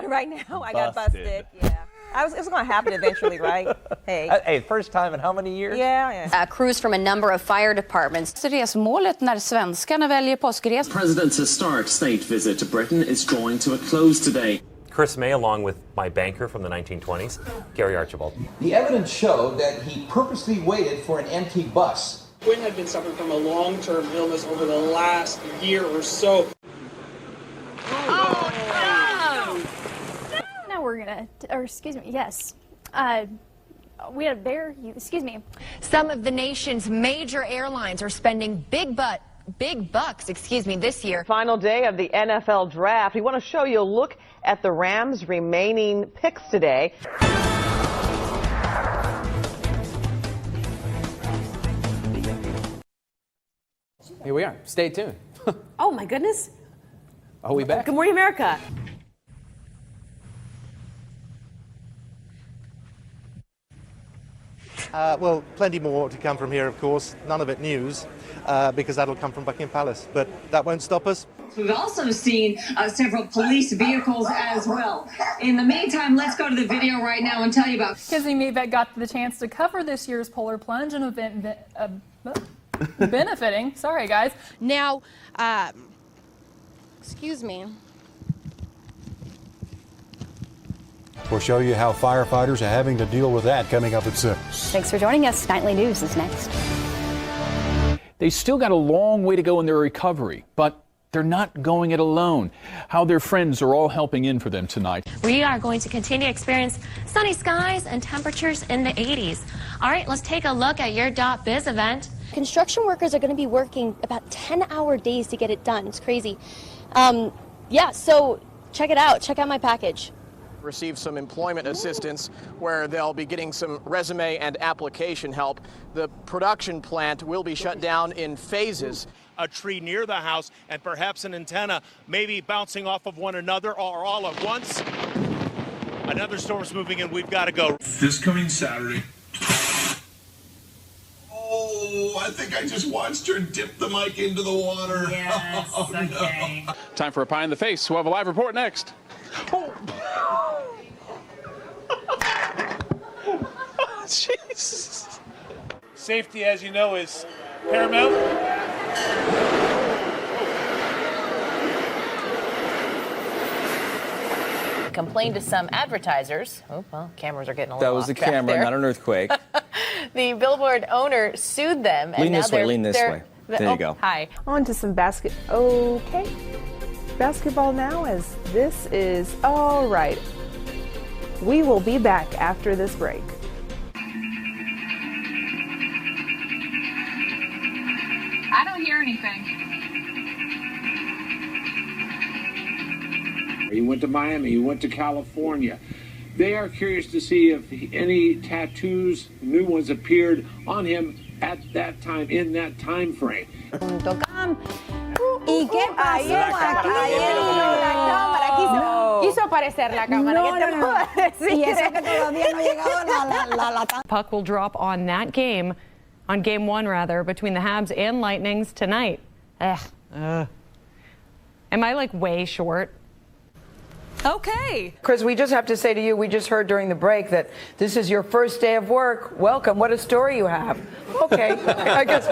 right now. I got busted. Yeah. It was going to happen eventually, right? Hey, first time in how many years? Yeah. Crews from a number of fire departments. Resmålet när svenskarna väljer påskres. President's historic state visit to Britain is drawing to a close today. Chris May, along with my banker from the 1920s, Gary Archibald. The evidence showed that he purposely waited for an empty bus. Quinn had been suffering from a long-term illness over the last year or so. Now we're gonna, or excuse me, yes. We had a bear, excuse me. Some of the nation's major airlines are spending big bucks, this year. Final day of the NFL draft. We want to show you a look at the Rams' remaining picks today. Here we are. Stay tuned. Oh, my goodness. Are we back? Good morning, America. Well, plenty more to come from here, of course. None of it news, because that'll come from Buckingham Palace. But that won't stop us. We've also seen several police vehicles as well. In the meantime, let's go to the video right now and tell you about... Kizzy Meatbag got the chance to cover this year's Polar Plunge, an event benefiting, sorry guys. Now, excuse me. We'll show you how firefighters are having to deal with that coming up at 6. Thanks for joining us. Nightly News is next. They still got a long way to go in their recovery, but they're not going it alone. How their friends are all helping in for them tonight. We are going to continue to experience sunny skies and temperatures in the 80s. All right, let's take a look at your .biz event. Construction workers are going to be working about 10-hour days to get it done. It's crazy. Yeah, so check it out. Check out my package. Receive some employment assistance where they'll be getting some resume and application help. The production plant will be shut down in phases. A tree near the house and perhaps an antenna maybe bouncing off of one another or all at once. Another storm's moving in. We've got to go. This coming Saturday. Oh, I think I just watched her dip the mic into the water. Yes, okay. No. Time for a pie in the face. We'll have a live report next. Oh. Jesus. Safety, as you know, is paramount. Complained to some advertisers. Oh, well, cameras are getting a little That was off the track camera, there. not an earthquake. The billboard owner sued them. Lean this way, lean this way. There you go. Hi. On to some basketball now, as this is all right. We will be back after this break. I don't hear anything. You went to Miami, you went to California. They are curious to see if any tattoos, new ones, appeared on him at that time, in that time frame. ¿Y qué pasó aquí? La cámara quiso aparecer la cámara. ¿Qué te puedo decir? Y eso que todavía no ha llegado la Puck will drop on that game, on game one rather, between the Habs and Lightnings tonight. Am I like way short? Okay. Chris, we just have to say to you, we just heard during the break that this is your first day of work. Welcome. What a story you have. Okay. I guess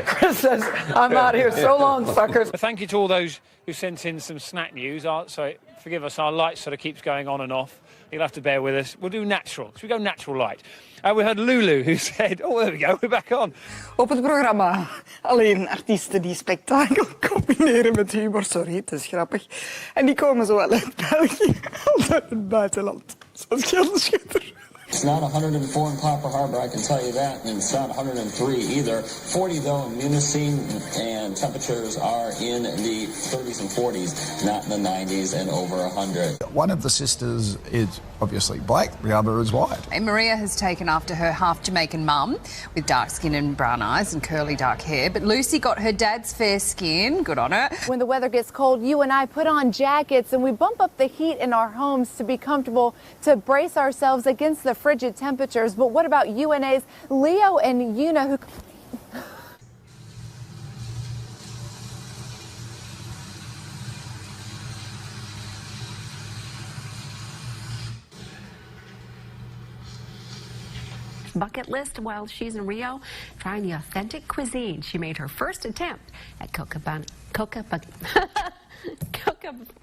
Chris says, I'm out here. So long, suckers. Thank you to all those who sent in some snack news. So forgive us, our light sort of keeps going on and off. You'll have to bear with us. We'll do natural. Should we go natural light? We heard Lulu who said, oh, there we go, we're back on. Op het programma alleen artiesten die spektakel combineren met humor. Sorry, het is grappig. En die komen zowel uit België als uit het buitenland. Zoals Gilde Schutter. It's not 104 in Copper Harbor, I can tell you that, and it's not 103 either. 40 though in Munising, and temperatures are in the 30s and 40s, not in the 90s and over 100. One of the sisters is obviously black, the other is white. And Maria has taken after her half Jamaican mum with dark skin and brown eyes and curly dark hair, but Lucy got her dad's fair skin, good on her. When the weather gets cold, you and I put on jackets and we bump up the heat in our homes to be comfortable, to brace ourselves against the frigid temperatures. But what about UNA's Leo and Una, who... bucket list while she's in Rio, trying the authentic cuisine. She made her first attempt at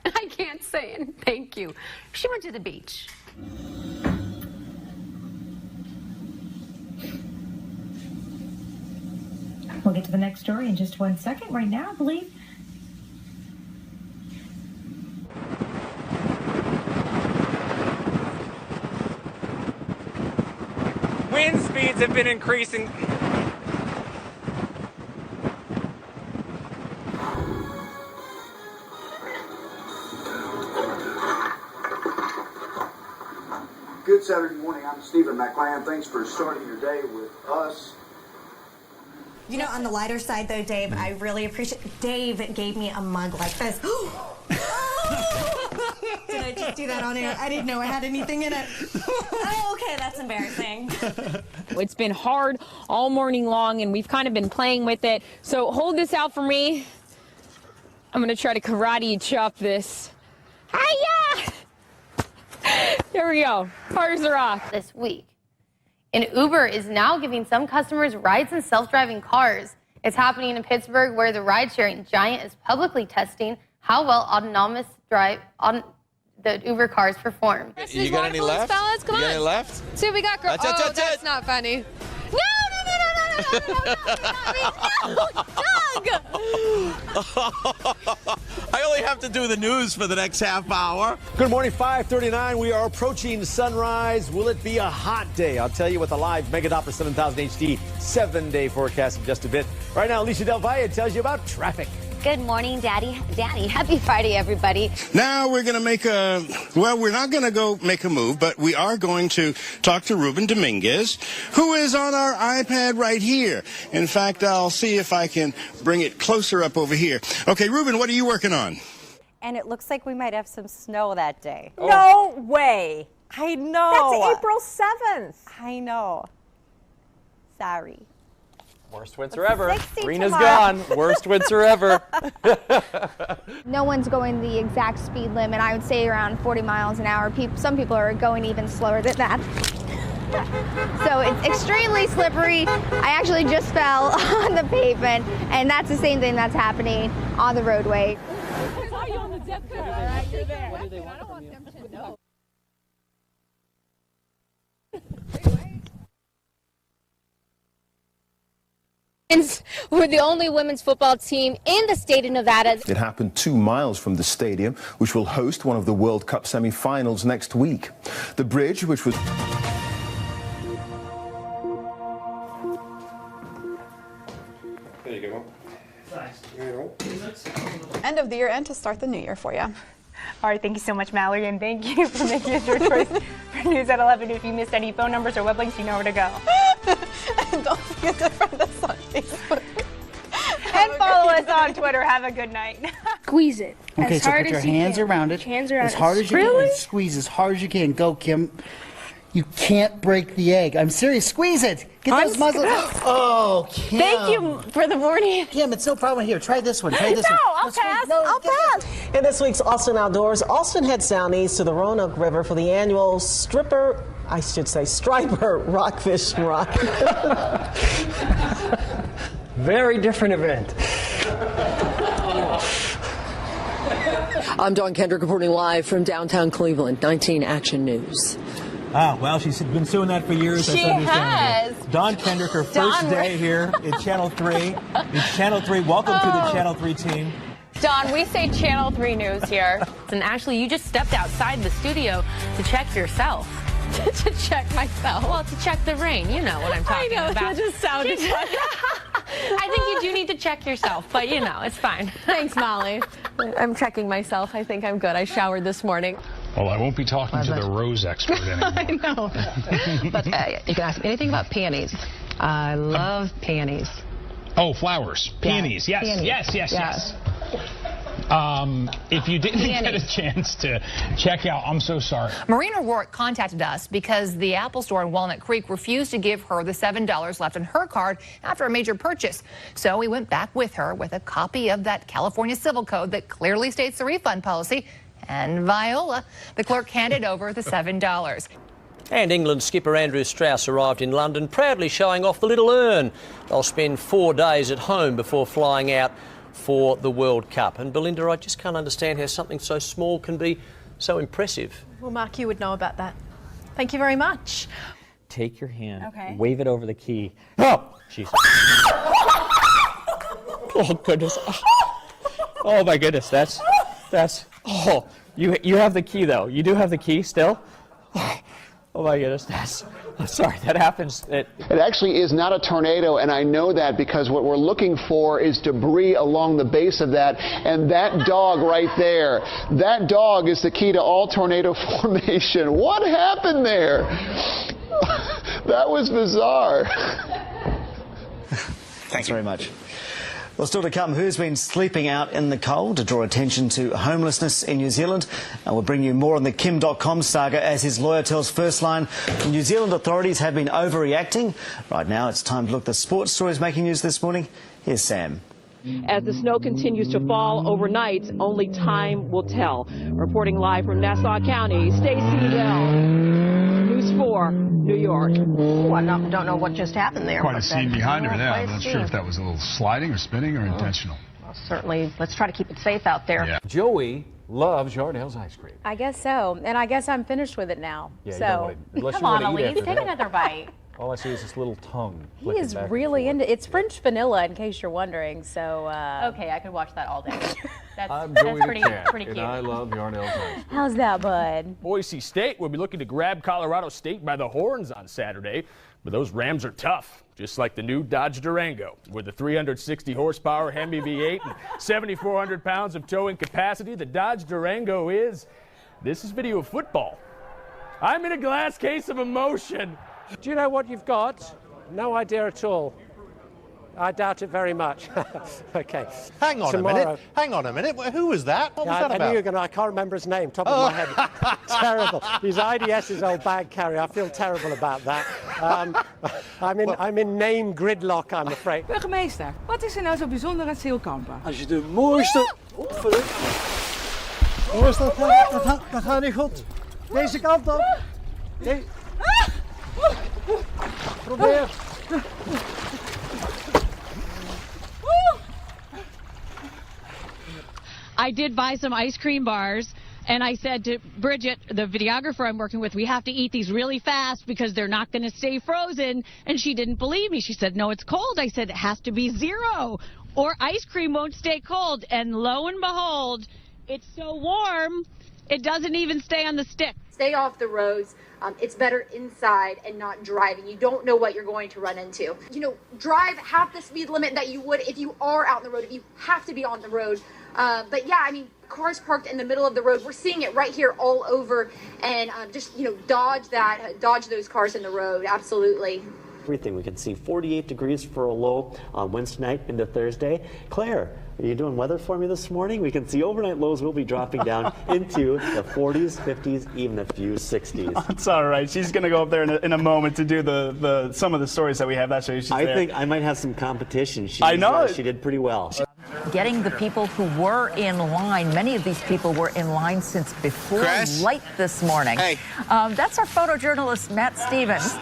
I can't say it. Thank you. She went to the beach. We'll get to the next story in just 1 second. Right now, I believe. Wind speeds have been increasing. Good Saturday morning. I'm Stephen McLean. Thanks for starting your day with us. You know, on the lighter side, though, Dave, I really appreciate. Dave gave me a mug like this. Did I just do that on air? I didn't know I had anything in it. Oh, okay, that's embarrassing. It's been hard all morning long, and we've kind of been playing with it. So hold this out for me. I'm gonna try to karate chop this. Hiya! There we go. Hard as a rock. This week. And Uber is now giving some customers rides in self-driving cars. It's happening in Pittsburgh, where the ride-sharing giant is publicly testing how well autonomous the Uber cars perform. You got any left? Fellas, come you got on. any left? See, we got girls. That's not funny. No, Doug! I only have to do the news for the next half hour. Good morning, 5:39. We are approaching sunrise. Will it be a hot day? I'll tell you what the live Mega Doppler 7000 HD 7-day forecast in just a bit. Right now, Alicia Del Valle tells you about traffic. Good morning, Daddy. Happy Friday, everybody. Now we're going to make we're not going to go make a move, but we are going to talk to Ruben Dominguez, who is on our iPad right here. In fact, I'll see if I can bring it closer up over here. Okay, Ruben, what are you working on? And it looks like we might have some snow that day. Oh. No way. I know. That's April 7th. I know. Sorry. Worst winter ever. Rena's gone. Worst winter ever. No one's going the exact speed limit. I would say around 40 miles an hour. Some people are going even slower than that. So it's extremely slippery. I actually just fell on the pavement, and that's the same thing that's happening on the roadway. I saw you on the depth card. All right, you're there. What do they want? I don't want them to know. We're the only women's football team in the state of Nevada. It happened 2 miles from the stadium, which will host one of the World Cup semi-finals next week. The bridge, which was... There you go. End of the year and to start the new year for you. All right, thank you so much, Mallory, and thank you for making it your choice for News at 11. If you missed any phone numbers or web links, you know where to go. And don't forget to friend us on Facebook. And follow us on Twitter. Have a good night. Squeeze it. Okay, as so hard put your as you hands can. around it. Hands around as it. hard as you Really? can. And squeeze as hard as you can. Go, Kim. You can't break the egg. I'm serious. Squeeze it. Get those muzzles. Oh, Kim. Thank you for the morning. Kim, it's no problem here. Try this one. Try this one. I'll pass. I'll pass. In this week's Austin Outdoors, Austin heads down east to the Roanoke River for the annual striper rockfish run. Very different event. I'm Dawn Kendrick reporting live from downtown Cleveland, 19 Action News. Ah, well, she's been doing that for years. She has. Dawn Kendrick, her first day here in Channel 3. Channel 3, welcome to the Channel 3 team. Dawn, we say Channel 3 News here. And Ashley, you just stepped outside the studio to check yourself. To check myself. Well, to check the rain. You know what I'm talking about. That just sounded funny. I think you do need to check yourself, but you know, it's fine. Thanks, Molly. I'm checking myself. I think I'm good. I showered this morning. Well, I won't be talking to the rose expert anymore. I know. But you can ask me anything about peonies. I love peonies. Oh, flowers. Peonies. Yeah. Yes, peonies. yes. If you didn't get a chance to check out, I'm so sorry. Marina Rourke contacted us because the Apple Store in Walnut Creek refused to give her the $7 left on her card after a major purchase. So we went back with her with a copy of that California Civil Code that clearly states the refund policy. And Viola, the clerk, handed over the $7. And England skipper Andrew Strauss arrived in London, proudly showing off the little urn. They'll spend 4 days at home before flying out for the World Cup. And Belinda, I just can't understand how something so small can be so impressive. Well, Mark, you would know about that. Thank you very much. Take your hand, Okay. wave it over the key. Oh, Jesus. Oh, goodness. Oh, my goodness, that's, oh, you have the key, though. You do have the key still? Oh my goodness, I'm sorry, that happens. It actually is not a tornado, and I know that because what we're looking for is debris along the base of that, and that dog right there, that dog is the key to all tornado formation. What happened there? That was bizarre. Thanks very much. Well, still to come, who's been sleeping out in the cold to draw attention to homelessness in New Zealand? And we'll bring you more on the Kim.com saga as his lawyer tells First Line New Zealand authorities have been overreacting. Right now, it's time to look at the sports stories making news this morning. Here's Sam. As the snow continues to fall overnight, only time will tell. Reporting live from Nassau County, Stacey Bell, News 4, New York. Oh, I don't know what just happened there. Quite a scene behind her there. I'm not sure if that was a little sliding or spinning or intentional. Well, certainly, let's try to keep it safe out there. Yeah. Joey loves Yarnell's ice cream. I guess so, and I guess I'm finished with it now. Yeah, so come on, Elise, take another bite. All I see is this little tongue. He is really into it's French vanilla, in case you're wondering. So okay, I could watch that all day. I'm That's Joey the pretty cat, cute. and I love Yarnell's ice cream. how's that, bud? Boise State will be looking to grab Colorado State by the horns on Saturday, but those Rams are tough, just like the new Dodge Durango. With the 360 horsepower Hemi V8 and 7,400 pounds of towing capacity, the Dodge Durango is, this is video of football. I'm in a glass case of emotion. Do you know what you've got? No idea at all. I doubt it very much. Okay. Hang on a minute. Hang on a minute. Who was that? What was that I about? knew you were going to. I can't remember his name. Top of my head. Terrible. He's IDS's old bag carrier. I feel terrible about that. I'm in name gridlock, I'm afraid. Burgemeester, wat is er nou zo bijzonder aan Zeelkampen? Als je de mooiste... Jongens, dat gaat niet goed. Deze kant op. Probeer. I did buy some ice cream bars, and I said to Bridget, the videographer I'm working with, we have to eat these really fast because they're not going to stay frozen. And she didn't believe me. She said, no, it's cold. I said, it has to be 0 or ice cream won't stay cold. And lo and behold, it's so warm, it doesn't even stay on the stick. Stay off the roads. It's better inside and not driving. You don't know what you're going to run into. You know, drive half the speed limit that you would if you are out on the road, if you have to be on the road. But yeah, I mean, cars parked in the middle of the road. We're seeing it right here all over, and just, you know, dodge those cars in the road. Absolutely. Everything. We can see 48 degrees for a low on Wednesday night into Thursday. Claire, are you doing weather for me this morning? We can see overnight lows will be dropping down into the 40s, 50s, even a few 60s. It's all right. She's going to go up there in a moment to do some of the stories that we have. That's why she's I there. think I might have some competition. I know. She did pretty well. Getting the people who were in line. Many of these people were in line since before light this morning. Hey. That's our photojournalist, Matt Stevens.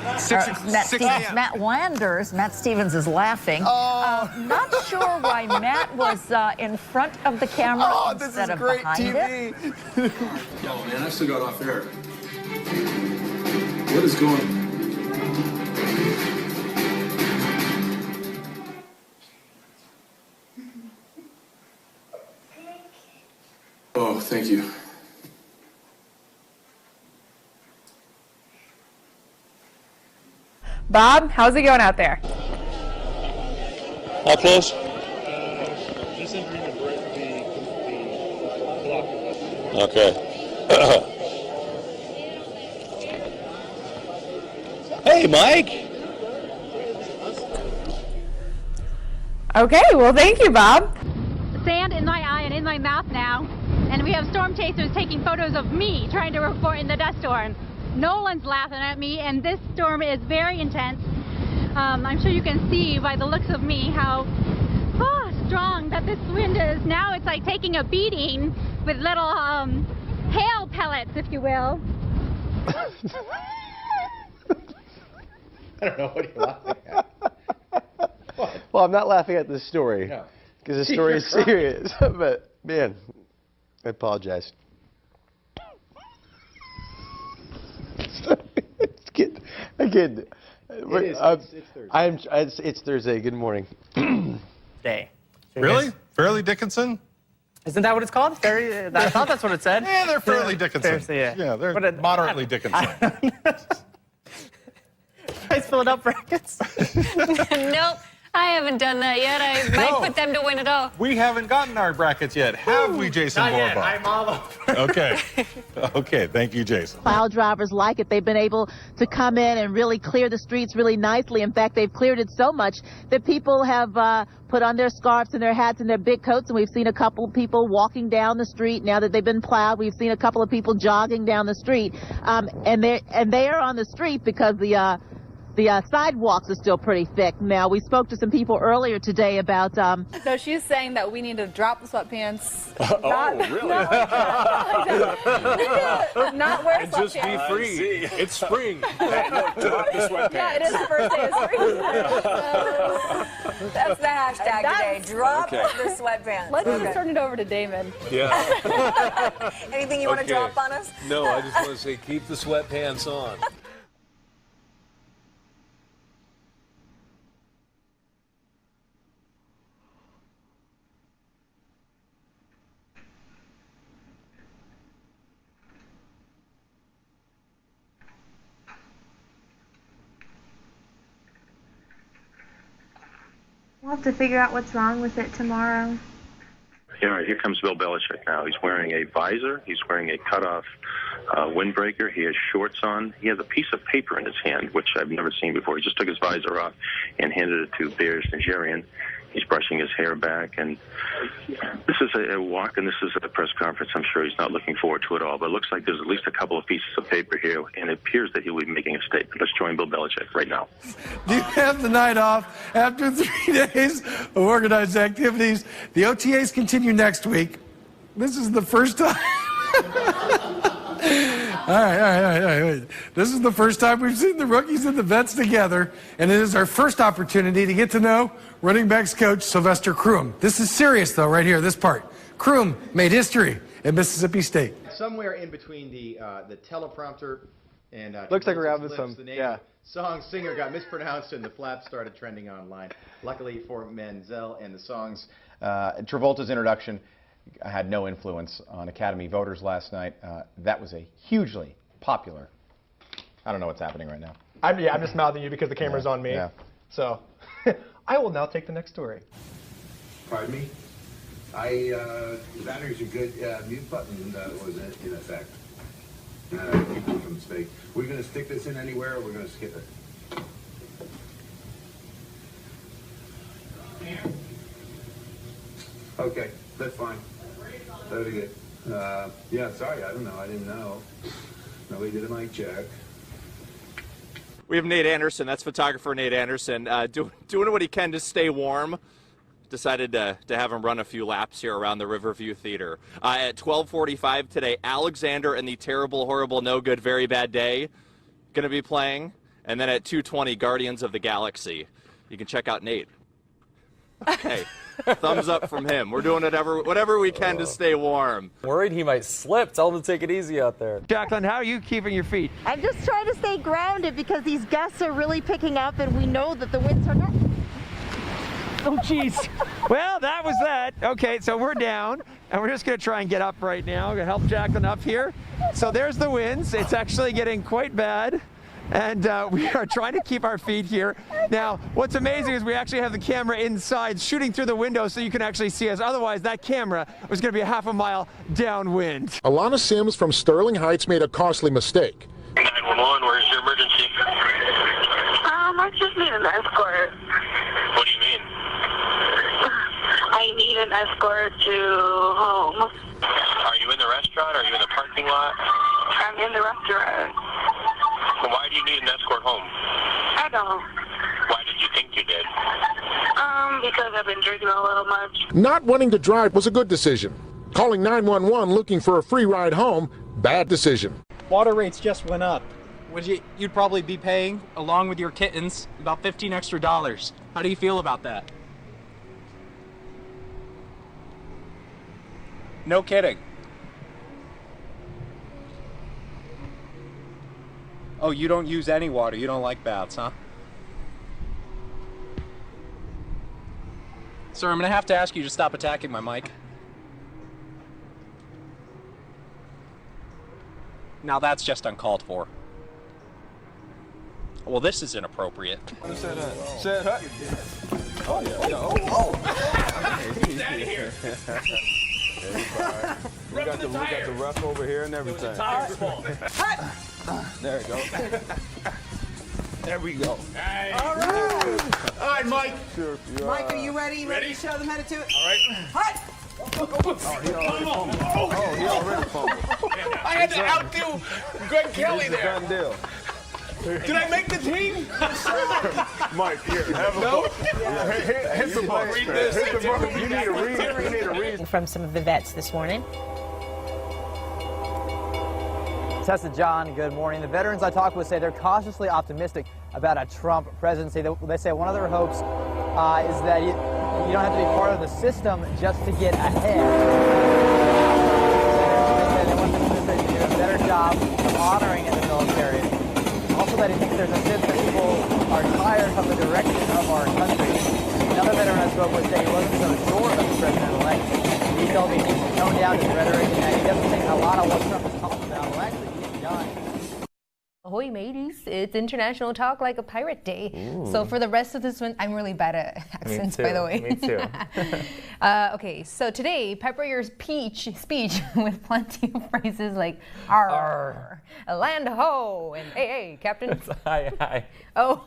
Matt Landers. Matt Stevens is laughing. Not sure why Matt was in front of the camera instead of behind it. Yo, man, I still got off air. What is going on? Oh, thank you. Bob, how's it going out there? How close? Just entering the block. Okay. Hey, Mike. Okay, well, thank you, Bob. Sand in my eye and in my mouth now, and we have storm chasers taking photos of me trying to report in the dust storm. No one's laughing at me, and this storm is very intense. I'm sure you can see by the looks of me how strong that this wind is. Now it's like taking a beating with little hail pellets, if you will. I don't know what you're laughing at. Well, I'm not laughing at this story because the story is serious. But man, I apologize. Again, it's Thursday. Good morning. Day. Really? Fairly Dickinson? Isn't that what it's called? I thought that's what it said. Yeah, they're fairly Dickinson. Yeah, they're moderately Dickinson. Guys filling up brackets? Nope, I haven't done that yet. I might put them to win it all. We haven't gotten our brackets yet, have we, Jason Not yet. Borba? I'm all over. Okay. Okay, thank you, Jason. Plow drivers like it. They've been able to come in and really clear the streets really nicely. In fact, they've cleared it so much that people have put on their scarves and their hats and their big coats, and we've seen a couple of people walking down the street now that they've been plowed. We've seen a couple of people jogging down the street, and they are on the street because the sidewalks are still pretty thick. Now, we spoke to some people earlier today about... No, she's saying that we need to drop the sweatpants. Really? Not wear And sweatpants. just be free. It's spring. Drop the sweatpants. Yeah, it is the first day of spring. That's the hashtag today. Drop Okay. the sweatpants. Let's just turn it over to Damon. Yeah. Anything you want to drop on us? No, I just want to say keep the sweatpants on. We'll have to figure out what's wrong with it tomorrow. All right, here comes Bill Belichick now. He's wearing a visor. He's wearing a cutoff windbreaker. He has shorts on. He has a piece of paper in his hand, which I've never seen before. He just took his visor off and handed it to Bears Nigerian. He's brushing his hair back, and this is a walk, and this is a press conference. I'm sure he's not looking forward to it all, but it looks like there's at least a couple of pieces of paper here, and it appears that he will be making a statement. Let's join Bill Belichick right now. Do you have the night off after 3 days of organized activities? The OTAs continue next week. This is the first time. All right. This is the first time we've seen the rookies and the vets together, and it is our first opportunity to get to know running backs coach Sylvester Croom. This is serious, though, right here, this part. Croom made history at Mississippi State. Somewhere in between the teleprompter and Looks like we're having lips, some, the name of the song singer got mispronounced and the flaps started trending online. Luckily for Menzel and the songs, Travolta's introduction had no influence on Academy voters last night. That was a hugely popular. I don't know what's happening right now. I'm just mouthing you because the camera's on me. Yeah. So I will now take the next story. Pardon me? Batteries are good. Mute button was in effect. Keep them from mistake. We're going to stick this in anywhere, or we're going to skip it. Okay, that's fine. That'll be good. Yeah, sorry, I don't know. I didn't know. Nobody did a mic check. We have Nate Anderson. That's photographer Nate Anderson, doing what he can to stay warm. Decided to have him run a few laps here around the Riverview Theater. At 12:45 today, Alexander and the Terrible, Horrible, No Good, Very Bad Day going to be playing. And then at 2:20, Guardians of the Galaxy. You can check out Nate. Hey, thumbs up from him. We're doing whatever we can to stay warm. Worried he might slip. Tell him to take it easy out there. Jacqueline, how are you keeping your feet? I'm just trying to stay grounded because these gusts are really picking up and we know that the winds are not. Oh, jeez. Well, that was that. Okay, so we're down, and we're just going to try and get up right now. We're going to help Jacqueline up here. So there's the winds. It's actually getting quite bad, and we are trying to keep our feet here. Now, what's amazing is we actually have the camera inside shooting through the window so you can actually see us. Otherwise, that camera was going to be a half a mile downwind. Alana Sims from Sterling Heights made a costly mistake. 911, where's your emergency? I just need an escort. What do you mean? I need an escort to home. Are you in the restaurant? Are you in the parking lot? I'm in the restaurant. Well, why do you need an escort home? I don't. Why did you think you did? Because I've been drinking a little much. Not wanting to drive was a good decision. Calling 911 looking for a free ride home, bad decision. Water rates just went up. you'd probably be paying, along with your kittens, about $15 extra. How do you feel about that? No kidding. Oh, you don't use any water. You don't like baths, huh? Sir, I'm going to have to ask you to stop attacking my mic. Now that's just uncalled for. Well, this is inappropriate. Say that. Oh, yeah. Oh. Get out of here. We got the ref over here and everything. It was a tire's fault. There we go. There we go. All right. All right, Mike. Sure, Mike, are you ready? Ready to show them how to do it? All right. Hut! He already fumbled. I had to outdo Greg Kelly there. Done deal. Did I make the team? Mike, here, have a book. Hit the book. Read this. Hit the book. You need to read. You need to read. From some of the vets this morning. Tessa John, good morning. The veterans I talked with say they're cautiously optimistic about a Trump presidency. They say one of their hopes is that you don't have to be part of the system just to get ahead. They say they want the administration to do a better job of honoring in the military. Also that he thinks there's a sense that people are tired of the direction of our country. Another veteran I spoke with said he wasn't so sure of the president-elect. He told me he needs to tone down his rhetoric and that he doesn't think a lot of what Trump is talking about will actually get done. Ahoy, mateys. It's International Talk Like a Pirate Day. So for the rest of this one, I'm really bad at accents, by the way. Me too. Okay, so today, pepper your speech with plenty of phrases like "arr," "land ho," and "hey, Captain." Hi. Oh.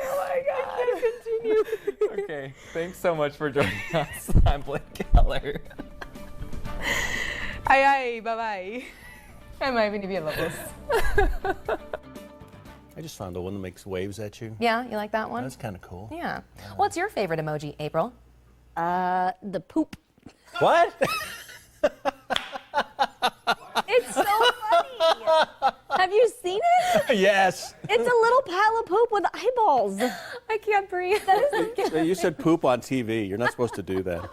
Oh my God. I can't continue. Okay, thanks so much for joining us. I'm Blake Keller. Aye, bye-bye. I'm Ivan Villalobos. I just found the one that makes waves at you. Yeah, you like that one? That's kind of cool. Yeah. What's your favorite emoji, April? The poop. What? It's so funny. Have you seen it? Yes. It's a little pile of poop with eyeballs. I can't breathe. You said poop on TV. You're not supposed to do that.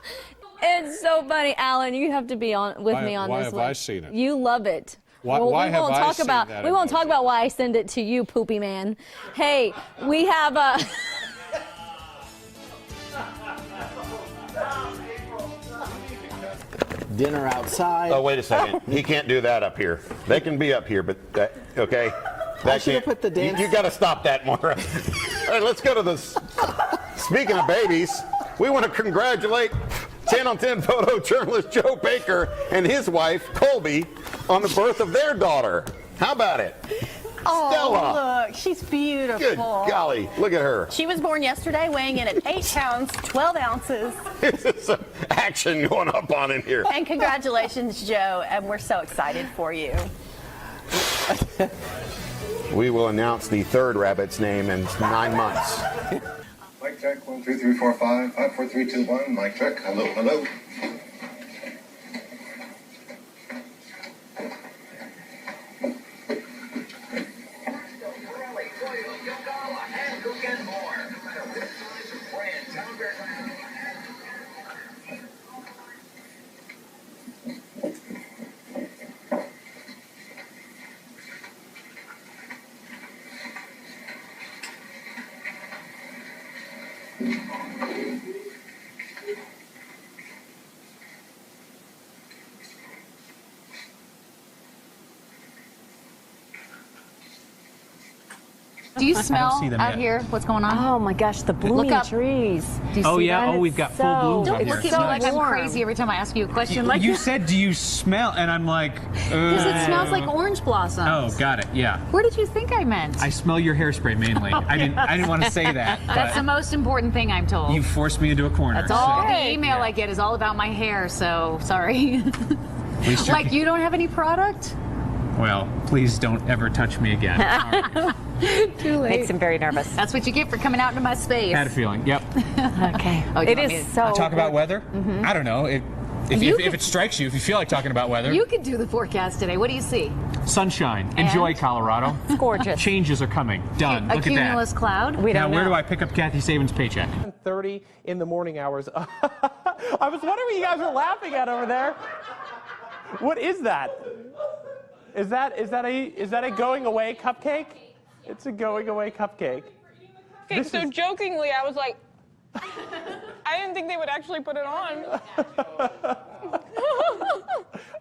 It's so funny, Alan. You have to be on with me on why this have one. I seen it? You love it. Why have I seen that We won't emoji? talk about why I send it to you, poopy man. Hey, we have a. Dinner outside. Oh, wait a second. He can't do that up here. They can be up here, but that, okay? That should have put the dance. You got to stop that, Maura. All right, let's go to this. Speaking of babies, we want to congratulate 10 on 10 photojournalist Joe Baker and his wife, Colby, on the birth of their daughter. How about it? Oh, Stella. look, she's beautiful. Good golly, look at her. She was born yesterday, weighing in at 8 pounds, 12 ounces. There's some action going up on in here. And congratulations, Joe, and we're so excited for you. We will announce the third rabbit's name in 9 months. Mic check, 1, 2, 3, 4, 5, 5, 4, 3, 2, 1. Mic check. Hello. Do you smell out here what's going on? Oh my gosh, the blooming trees. Do you Oh see yeah, that? oh we've got full blooms Don't out here. look at me like I'm crazy every time I ask you a question. Like You said, do you smell? And I'm like, because it smells like orange blossoms. Oh, got it. Yeah. Where did you think I meant? I smell your hairspray mainly. I didn't want to say that. That's the most important thing I'm told. You forced me into a corner. That's all. so- The email I get is all about my hair, so sorry. Like you don't have any product? Well, please don't ever touch me again. Too late. Makes him very nervous. That's what you get for coming out into my space. Had a feeling. Yep. Okay. Oh, It is so. Talk about weather? I don't know. If it strikes you, if you feel like talking about weather. You could do the forecast today. What do you see? Sunshine. Enjoy Colorado. It's gorgeous. Changes are coming. Done. A Look at cumulus that. cloud. We don't Now, where know. do I pick up Kathy Saban's paycheck? 30 in the morning hours. I was wondering what you guys were laughing at over there. What is that? Is that a going away cupcake? It's a going away cupcake. Okay, so jokingly, I was like, I didn't think they would actually put it on.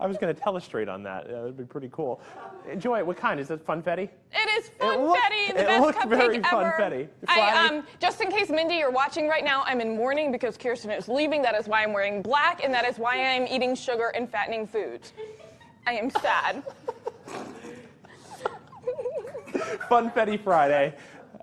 I was going to telestrate on that. That would be pretty cool. Enjoy it. What kind? Is it funfetti? It is funfetti, the best cupcake very ever. Funfetti. Just in case, Mindy, you're watching right now, I'm in mourning because Kirsten is leaving. That is why I'm wearing black, and that is why I am eating sugar and fattening foods. I am sad. Funfetti Friday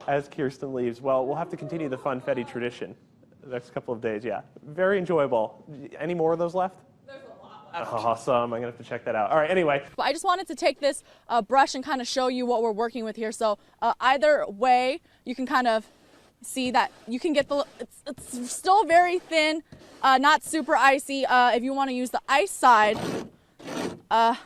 as Kirsten leaves. Well, we'll have to continue the funfetti tradition the next couple of days. Yeah, very enjoyable. Any more of those left? There's a lot left. Awesome. I'm going to have to check that out. All right, anyway. But I just wanted to take this brush and kind of show you what we're working with here. So either way, you can kind of see that you can get it's still very thin, not super icy. If you want to use the ice side, I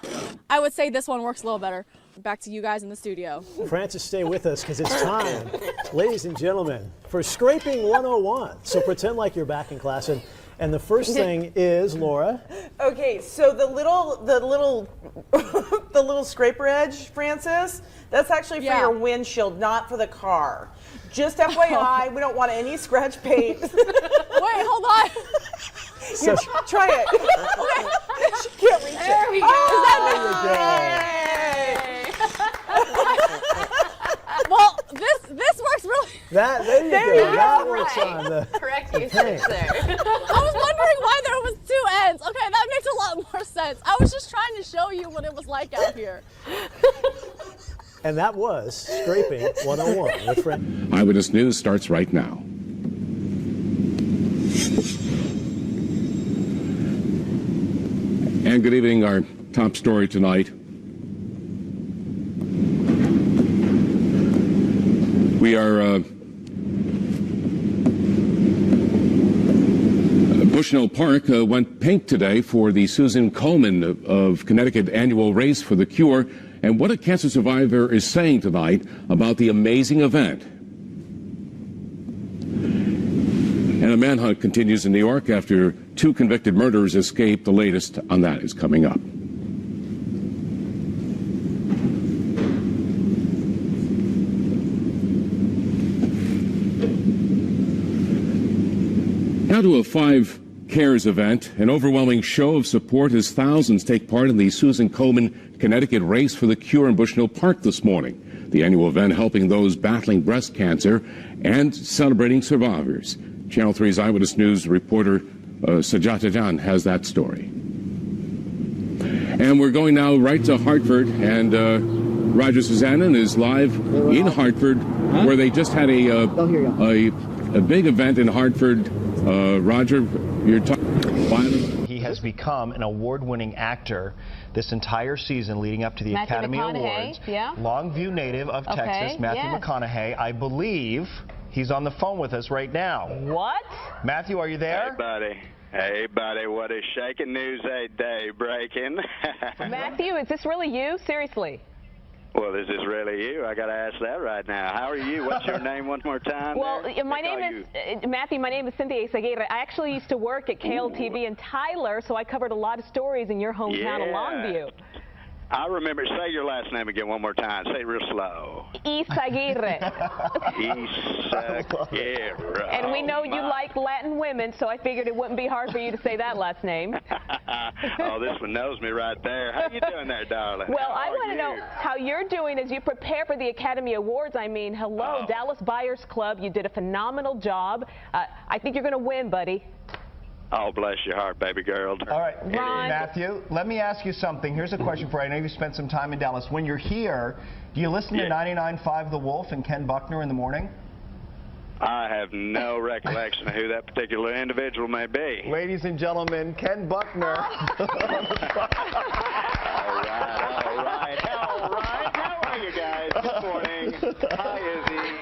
would say this one works a little better. Back to you guys in the studio. Francis, stay with us because it's time, ladies and gentlemen, for Scraping 101. So pretend like you're back in class. And the first thing is, Laura. Okay, so the little scraper edge, Francis, that's actually for your windshield, not for the car. Just FYI, we don't want any scratch paint. Wait, hold on. So, try it. Okay. She can't reach there it. We go. Well, this works really. There you go. That works on the correct the usage paint. there. I was wondering why there was two ends. Okay, that makes a lot more sense. I was just trying to show you what it was like out here. And that was Scraping 101 with Francis. Eyewitness News starts right now. And good evening. Our top story tonight. We are Bushnell Park went pink today for the Susan Komen of Connecticut annual Race for the Cure, and what a cancer survivor is saying tonight about the amazing event. And a manhunt continues in New York after 2 convicted murderers escaped. The latest on that is coming up. Now to a 5 Cares event, an overwhelming show of support as thousands take part in the Susan Komen Connecticut Race for the Cure in Bushnell Park this morning. The annual event helping those battling breast cancer and celebrating survivors. Channel 3's Eyewitness News reporter Sajata Jan has that story. And we're going now right to Hartford, and Roger Susannon is live in Hartford, where they just had a big event in Hartford. Roger, you're talking. He has become an award-winning actor this entire season leading up to the Matthew Academy McConaughey, Awards. yeah. Longview native of Texas, Matthew McConaughey. I believe he's on the phone with us right now. What? Matthew, are you there? Hey, buddy. Hey, buddy. What is shaking news day breaking? Matthew, is this really you? Seriously? Well, is this really you? I got to ask that right now. How are you? What's your name one more time? Well, my name is, Matthew, my name is Cynthia Izaguirre. I actually used to work at KLTV in Tyler, so I covered a lot of stories in your hometown of Longview. I remember. Say your last name again one more time. Say it real slow. Izaguirre. Izaguirre. And we know you like Latin women, so I figured it wouldn't be hard for you to say that last name. Oh, this one knows me right there. How you doing there, darling? Well, I want to know how you're doing as you prepare for the Academy Awards. I mean, hello, Dallas Buyers Club. You did a phenomenal job. I think you're going to win, buddy. Oh, bless your heart, baby girl. All right, Matthew, let me ask you something. Here's a question for you. I know you spent some time in Dallas. When you're here, do you listen to 99.5 The Wolf and Ken Buckner in the morning? I have no recollection of who that particular individual may be. Ladies and gentlemen, Ken Buckner. All right. How are you guys? Good morning. Hi, Izzy.